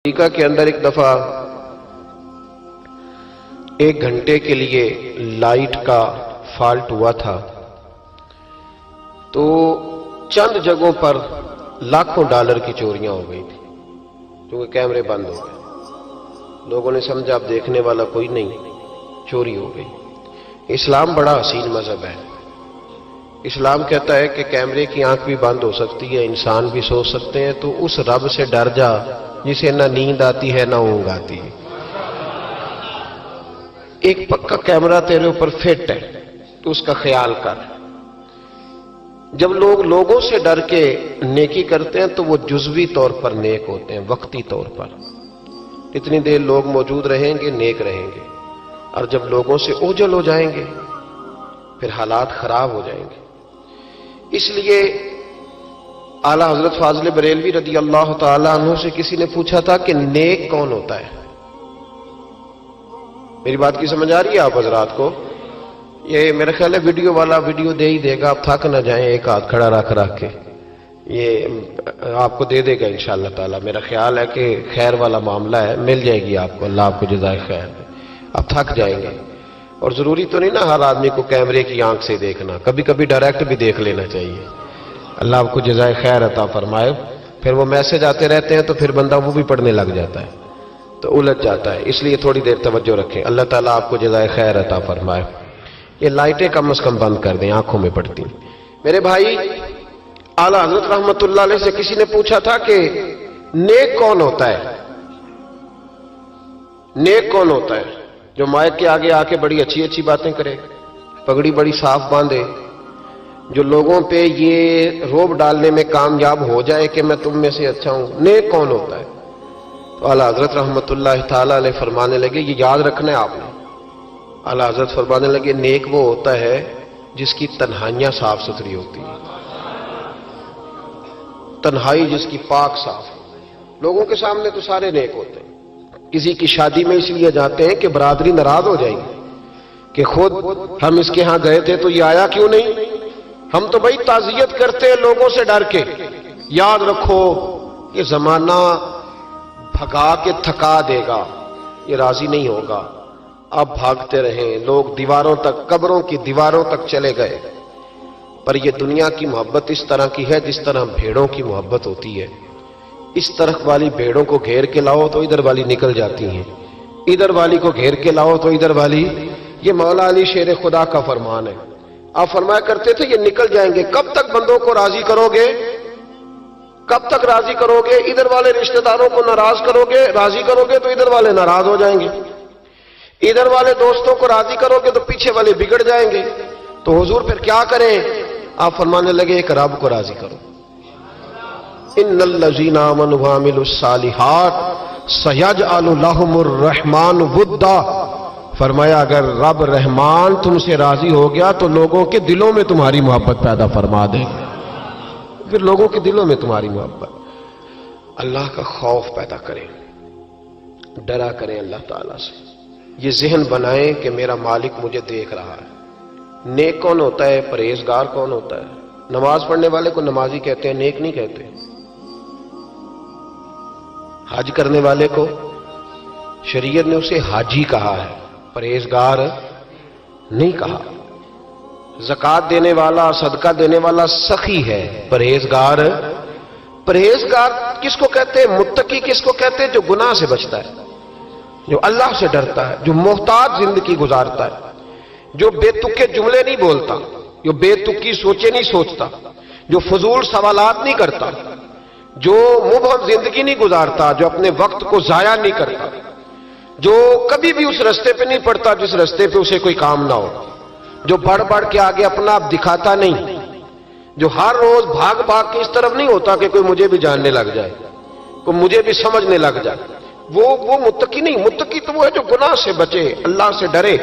امریکہ کے اندر ایک دفعہ 1 گھنٹے کے لیے لائٹ کا فالٹ ہوا تھا، تو چند جگہوں پر لاکھوں ڈالر کی چوریاں ہو گئی تھی کیونکہ کیمرے بند ہو گئے۔ لوگوں نے سمجھا اب دیکھنے والا کوئی نہیں، چوری ہو گئی۔ اسلام بڑا حسین مذہب ہے۔ اسلام کہتا ہے کہ کیمرے کی آنکھ بھی بند ہو سکتی ہے، انسان بھی سو سکتے ہیں، تو اس رب سے ڈر جا جسے نہ نیند آتی ہے نہ اونگ آتی ہے۔ ایک پکا کیمرہ تیرے اوپر فٹ ہے تو اس کا خیال کر۔ جب لوگ لوگوں سے ڈر کے نیکی کرتے ہیں تو وہ جزوی طور پر نیک ہوتے ہیں، وقتی طور پر۔ اتنی دیر لوگ موجود رہیں گے نیک رہیں گے، اور جب لوگوں سے اوجھل ہو جائیں گے پھر حالات خراب ہو جائیں گے۔ اس لیے اعلیٰ حضرت فاضل بریلوی رضی اللہ تعالی عنہ سے کسی نے پوچھا تھا کہ نیک کون ہوتا ہے؟ میری بات کی سمجھ آ رہی ہے آپ حضرات کو؟ یہ میرا خیال ہے ویڈیو والا ویڈیو دے ہی دے گا، آپ تھک نہ جائیں، ایک ہاتھ کھڑا رکھ کے یہ آپ کو دے دے گا انشاءاللہ تعالی۔ میرا خیال ہے کہ خیر والا معاملہ ہے، مل جائے گی آپ کو، اللہ آپ کو جزائے خیر۔ آپ تھک جائیں گے، اور ضروری تو نہیں نا ہر آدمی کو کیمرے کی آنکھ سے دیکھنا، کبھی کبھی ڈائریکٹ بھی دیکھ لینا چاہیے۔ اللہ آپ کو جزائے خیر عطا فرمائے۔ پھر وہ میسج آتے رہتے ہیں تو پھر بندہ وہ بھی پڑھنے لگ جاتا ہے تو الجھ جاتا ہے، اس لیے تھوڑی دیر توجہ رکھیں۔ اللہ تعالیٰ آپ کو جزائے خیر عطا فرمائے۔ یہ لائٹیں کم از کم بند کر دیں، آنکھوں میں پڑتی ہیں۔ میرے بھائی، اعلیٰ حضرت رحمت اللہ علیہ سے کسی نے پوچھا تھا کہ نیک کون ہوتا ہے؟ نیک کون ہوتا ہے؟ جو مائک کے آگے آ کے بڑی اچھی اچھی باتیں کرے، پگڑی بڑی صاف باندھے، جو لوگوں پہ یہ روب ڈالنے میں کامیاب ہو جائے کہ میں تم میں سے اچھا ہوں، نیک کون ہوتا ہے؟ تو اعلیٰ حضرت رحمت اللہ تعالیٰ علیہ فرمانے لگے، یہ یاد رکھنا ہے آپ نے۔ اعلیٰ حضرت فرمانے لگے، نیک وہ ہوتا ہے جس کی تنہائیاں صاف ستھری ہوتی ہیں، تنہائی جس کی پاک صاف۔ لوگوں کے سامنے تو سارے نیک ہوتے ہیں، کسی کی شادی میں اس لیے جاتے ہیں کہ برادری ناراض ہو جائے گی کہ خود ہم اس کے ہاں گئے تھے تو یہ آیا کیوں نہیں؟ ہم تو بھائی تعزیت کرتے ہیں لوگوں سے ڈر کے۔ یاد رکھو یہ زمانہ بھگا کے تھکا دے گا، یہ راضی نہیں ہوگا۔ اب بھاگتے رہیں، لوگ دیواروں تک، قبروں کی دیواروں تک چلے گئے، پر یہ دنیا کی محبت اس طرح کی ہے جس طرح بھیڑوں کی محبت ہوتی ہے۔ اس طرف والی بھیڑوں کو گھیر کے لاؤ تو ادھر والی نکل جاتی ہیں، ادھر والی کو گھیر کے لاؤ تو ادھر والی۔ یہ مولا علی شیر خدا کا فرمان ہے۔ آپ فرمایا کرتے تھے یہ نکل جائیں گے۔ کب تک بندوں کو راضی کرو گے؟ کب تک راضی کرو گے؟ ادھر والے رشتہ داروں کو ناراض کرو گے، راضی کرو گے تو ادھر والے ناراض ہو جائیں گے، ادھر والے دوستوں کو راضی کرو گے تو پیچھے والے بگڑ جائیں گے۔ تو حضور پھر کیا کریں؟ آپ فرمانے لگے ایک رب کو راضی کرو۔ ان الذین آمنوا وعملوا الصالحات سیجعل لهم الرحمن ودا۔ فرمایا اگر رب رحمان تم سے راضی ہو گیا تو لوگوں کے دلوں میں تمہاری محبت پیدا فرما دے، پھر لوگوں کے دلوں میں تمہاری محبت۔ اللہ کا خوف پیدا کریں، ڈرا کریں اللہ تعالیٰ سے، یہ ذہن بنائیں کہ میرا مالک مجھے دیکھ رہا ہے۔ نیک کون ہوتا ہے؟ پرہیزگار کون ہوتا ہے؟ نماز پڑھنے والے کو نمازی کہتے ہیں، نیک نہیں کہتے۔ حج کرنے والے کو شریعت نے اسے حاجی کہا ہے، پرہیزگار نہیں کہا۔ زکوٰۃ دینے والا، صدقہ دینے والا سخی ہے، پرہیزگار۔ پرہیزگار کس کو کہتے ہیں؟ متقی کس کو کہتے ہیں؟ جو گناہ سے بچتا ہے، جو اللہ سے ڈرتا ہے، جو محتاط زندگی گزارتا ہے، جو بے تکے جملے نہیں بولتا، جو بے تکی سوچے نہیں سوچتا، جو فضول سوالات نہیں کرتا، جو مبہم زندگی نہیں گزارتا، جو اپنے وقت کو ضائع نہیں کرتا، جو کبھی بھی اس رستے پہ نہیں پڑتا جس رستے پہ اسے کوئی کام نہ ہو، جو بڑھ بڑھ کے آگے اپنا آپ دکھاتا نہیں، جو ہر روز بھاگ بھاگ کے اس طرف نہیں ہوتا کہ کوئی مجھے بھی جاننے لگ جائے، کوئی مجھے بھی سمجھنے لگ جائے، وہ متقی نہیں۔ متقی تو وہ ہے جو گناہ سے بچے، اللہ سے ڈرے۔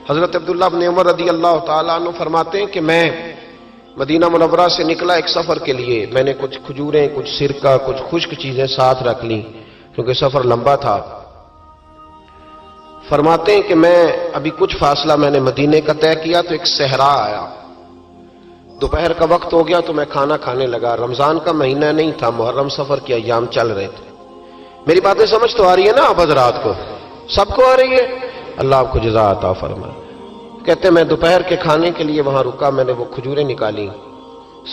حضرت عبداللہ بن عمر رضی اللہ تعالیٰ عنہ فرماتے ہیں کہ میں مدینہ منورہ سے نکلا ایک سفر کے لیے، میں نے کچھ کھجوریں، کچھ سرکہ، کچھ خشک چیزیں ساتھ رکھ لیں کیونکہ سفر لمبا تھا۔ فرماتے ہیں کہ میں ابھی کچھ فاصلہ میں نے مدینے کا طے کیا تو ایک صحرا آیا، دوپہر کا وقت ہو گیا تو میں کھانا کھانے لگا۔ رمضان کا مہینہ نہیں تھا، محرم سفر کے ایام چل رہے تھے۔ میری باتیں سمجھ تو آ رہی ہے نا آپ حضرات کو؟ سب کو آ رہی ہے؟ اللہ آپ کو جزا عطا فرمائے۔ کہتے ہیں میں دوپہر کے کھانے کے لیے وہاں رکا، میں نے وہ کھجوریں نکالی،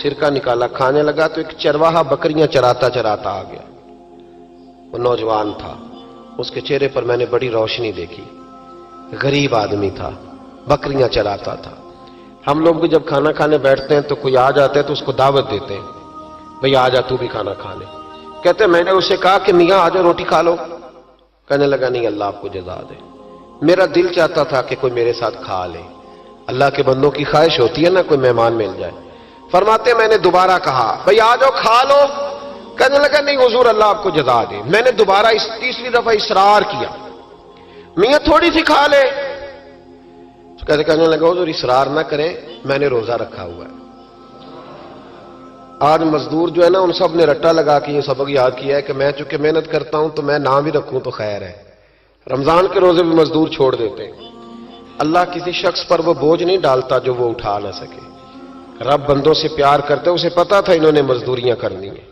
سرکہ نکالا، کھانے لگا تو ایک چرواہا بکریاں چراتا چراتا آ گیا۔ وہ نوجوان تھا، اس کے چہرے پر میں نے بڑی روشنی دیکھی، غریب آدمی تھا، بکریاں چراتا تھا۔ ہم لوگ بھی جب کھانا کھانے بیٹھتے ہیں تو کوئی آ جاتا ہے تو اس کو دعوت دیتے ہیں، بھئی آ جا تو بھی کھانا کھا لے۔ کہتے ہیں میں نے اسے کہا کہ میاں آ جا روٹی کھا لو، کہنے لگا نہیں اللہ آپ کو جزا دے، میرا دل چاہتا تھا کہ کوئی میرے ساتھ کھا لے۔ اللہ کے بندوں کی خواہش ہوتی ہے نا کوئی مہمان مل جائے۔ فرماتے میں نے دوبارہ کہا بھئی آ جاؤ کھا لو، کہنے لگا نہیں حضور اللہ آپ کو جزا دے۔ میں نے دوبارہ تیسری دفعہ اصرار کیا، میاں تھوڑی سی کھا لے۔ کہنے لگا حضور اصرار نہ کریں، میں نے روزہ رکھا ہوا ہے۔ آج مزدور جو ہے نا ان سب نے رٹا لگا کے یہ سبق یاد کیا ہے کہ میں چونکہ محنت کرتا ہوں تو میں نہ بھی رکھوں تو خیر ہے۔ رمضان کے روزے بھی مزدور چھوڑ دیتے ہیں۔ اللہ کسی شخص پر وہ بوجھ نہیں ڈالتا جو وہ اٹھا نہ سکے۔ رب بندوں سے پیار کرتے، اسے پتا تھا انہوں نے مزدوریاں کرنی ہیں۔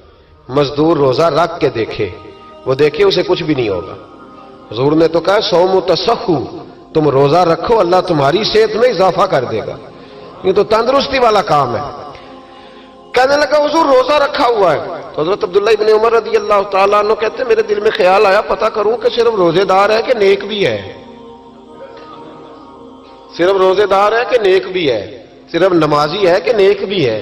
مزدور روزہ رکھ کے دیکھے، وہ دیکھے اسے کچھ بھی نہیں ہوگا۔ حضور نے تو کہا صوم تصحو، تم روزہ رکھو اللہ تمہاری صحت میں اضافہ کر دے گا، یہ تو تندرستی والا کام ہے۔ کہنے لگا حضور روزہ رکھا ہوا ہے۔ تو حضرت عبداللہ ابن عمر رضی اللہ تعالیٰ عنہ کہتے ہیں میرے دل میں خیال آیا پتہ کروں کہ صرف روزے دار ہے کہ نیک بھی ہے، صرف روزے دار ہے کہ نیک بھی ہے، صرف نمازی ہے کہ نیک بھی ہے،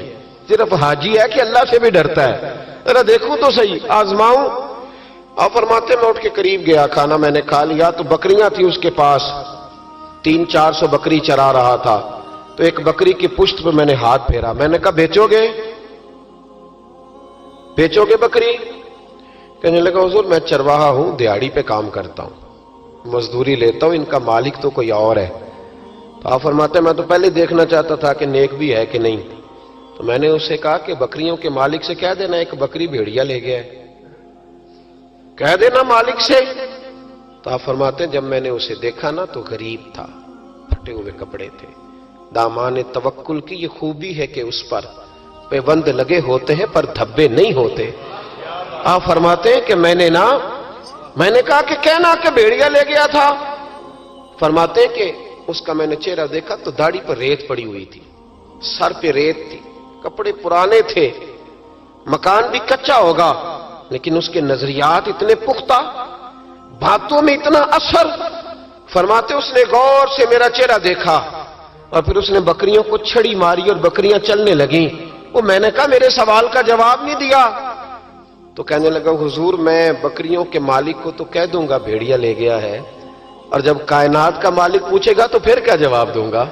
صرف حاجی ہے کہ اللہ سے بھی ڈرتا ہے، ذرا دیکھوں تو صحیح، آزماؤں۔ آپ فرماتے میں اٹھ کے قریب گیا، کھانا میں نے کھا لیا تو بکریاں تھی اس کے پاس، 300-400 بکری چرا رہا تھا۔ تو ایک بکری کی پشت پہ میں نے ہاتھ پھیرا، میں نے کہا بیچو گے بکری؟ کہنے لگا حضور میں چرواہا ہوں، دیہاڑی پہ کام کرتا ہوں، مزدوری لیتا ہوں، ان کا مالک تو کوئی اور ہے۔ تو آپ فرماتے میں تو پہلے دیکھنا چاہتا تھا کہ نیک بھی ہے کہ نہیں۔ تو میں نے اسے کہا کہ بکریوں کے مالک سے کہہ دینا ایک بکری بھیڑیا لے گیا ہے، کہہ دینا مالک سے۔ تو آپ فرماتے جب میں نے اسے دیکھا نا تو غریب تھا، پھٹے ہوئے کپڑے تھے۔ دامان توکل کی یہ خوبی ہے کہ اس پر پیوند لگے ہوتے ہیں پر دھبے نہیں ہوتے۔ آپ فرماتے ہیں کہ میں نے کہا کہ کہنا کہ بھیڑیا لے گیا تھا۔ فرماتے ہیں کہ اس کا میں نے چہرہ دیکھا تو داڑھی پر ریت پڑی ہوئی تھی، سر پہ ریت تھی، کپڑے پرانے تھے، مکان بھی کچا ہوگا لیکن اس کے نظریات اتنے پختہ، باتوں میں اتنا اثر۔ فرماتے اس نے غور سے میرا چہرہ دیکھا اور پھر اس نے بکریوں کو چھڑی ماری اور بکریاں چلنے لگیں۔ وہ میں نے کہا میرے سوال کا جواب نہیں دیا۔ تو کہنے لگا حضور میں بکریوں کے مالک کو تو کہہ دوں گا بھیڑیا لے گیا ہے، اور جب کائنات کا مالک پوچھے گا تو پھر کیا جواب دوں گا؟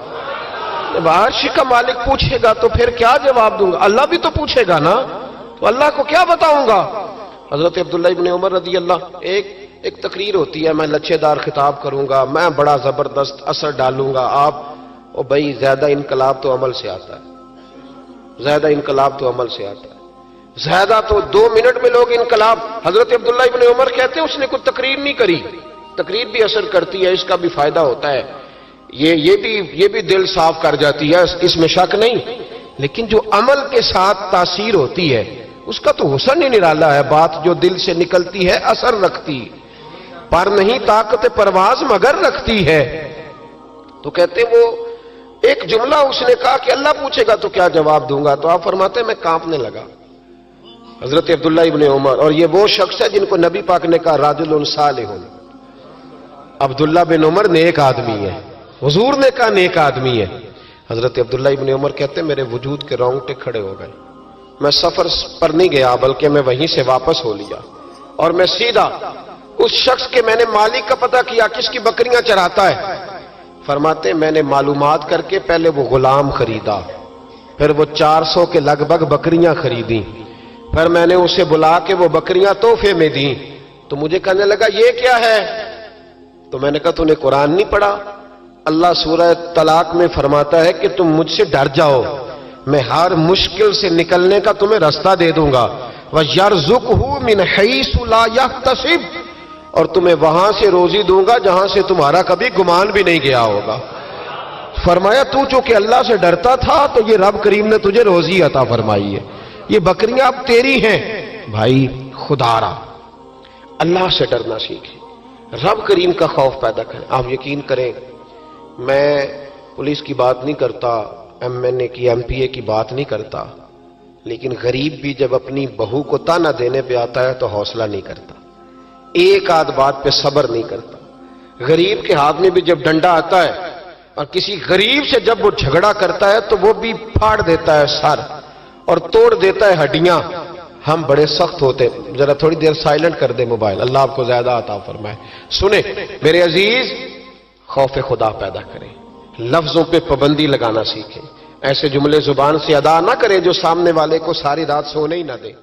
جب عرش کا مالک پوچھے گا تو پھر کیا جواب دوں گا؟ اللہ بھی تو پوچھے گا نا، تو اللہ کو کیا بتاؤں گا؟ حضرت عبداللہ ابن عمر رضی اللہ، ایک تقریر ہوتی ہے، میں لچھے دار خطاب کروں گا، میں بڑا زبردست اثر ڈالوں گا، آپ او بھائی زیادہ انقلاب تو عمل سے آتا ہے، زیادہ انقلاب تو عمل سے آتا ہے، زیادہ تو 2 منٹ میں لوگ انقلاب۔ حضرت عبداللہ ابن عمر کہتے ہیں اس نے کوئی تقریر نہیں کری، تقریر بھی اثر کرتی ہے، اس کا بھی فائدہ ہوتا ہے، یہ بھی دل صاف کر جاتی ہے، اس میں شک نہیں، لیکن جو عمل کے ساتھ تاثیر ہوتی ہے اس کا تو حسن ہی نرالا ہے۔ بات جو دل سے نکلتی ہے اثر رکھتی، پر نہیں طاقت پرواز مگر رکھتی ہے۔ تو کہتے وہ ایک جملہ اس نے کہا کہ اللہ پوچھے گا تو کیا جواب دوں گا؟ تو آپ فرماتے ہیں میں کانپنے لگا۔ حضرت عبداللہ ابن عمر، اور یہ وہ شخص ہے جن کو نبی پاک نے کہا راجل صالح، عبداللہ بن عمر نیک آدمی ہے، حضور نے کہا نیک آدمی ہے۔ حضرت عبداللہ ابن عمر کہتے ہیں میرے وجود کے رونگٹے کھڑے ہو گئے، میں سفر پر نہیں گیا بلکہ میں وہیں سے واپس ہو لیا اور میں سیدھا اس شخص کے میں نے مالک کا پتہ کیا کس کی بکریاں چراتا ہے۔ فرماتے میں نے معلومات کر کے پہلے وہ غلام خریدا، پھر وہ 400 کے لگ بھگ بکریاں خریدیں، پھر میں نے اسے بلا کے وہ بکریاں تحفے میں دیں۔ تو مجھے کہنے لگا یہ کیا ہے؟ تو میں نے کہا تو نے قرآن نہیں پڑھا؟ اللہ سورہ طلاق میں فرماتا ہے کہ تم مجھ سے ڈر جاؤ، میں ہر مشکل سے نکلنے کا تمہیں راستہ دے دوں گا، وَيَرْزُقْهُ مِنْ حَيْثُ لَا يَحْتَسِبُ، اور تمہیں وہاں سے روزی دوں گا جہاں سے تمہارا کبھی گمان بھی نہیں گیا ہوگا۔ فرمایا تو چونکہ اللہ سے ڈرتا تھا تو یہ رب کریم نے تجھے روزی عطا فرمائی ہے، یہ بکریاں اب تیری ہیں۔ بھائی خدا را اللہ سے ڈرنا سیکھیں، رب کریم کا خوف پیدا کریں۔ آپ یقین کریں، میں پولیس کی بات نہیں کرتا، MNA کی MPA کی بات نہیں کرتا، لیکن غریب بھی جب اپنی بہو کو تانا دینے پہ آتا ہے تو حوصلہ نہیں کرتا، ایک آدھ بات پہ صبر نہیں کرتا۔ غریب کے ہاتھ میں بھی جب ڈنڈا آتا ہے اور کسی غریب سے جب وہ جھگڑا کرتا ہے تو وہ بھی پھاڑ دیتا ہے سر اور توڑ دیتا ہے ہڈیاں۔ ہم بڑے سخت ہوتے ہیں۔ ذرا تھوڑی دیر سائلنٹ کر دے موبائل، اللہ آپ کو زیادہ عطا فرمائے۔ سنیں میرے عزیز، خوف خدا پیدا کریں، لفظوں پہ پابندی لگانا سیکھیں، ایسے جملے زبان سے ادا نہ کریں جو سامنے والے کو ساری رات سونے ہی نہ دیں۔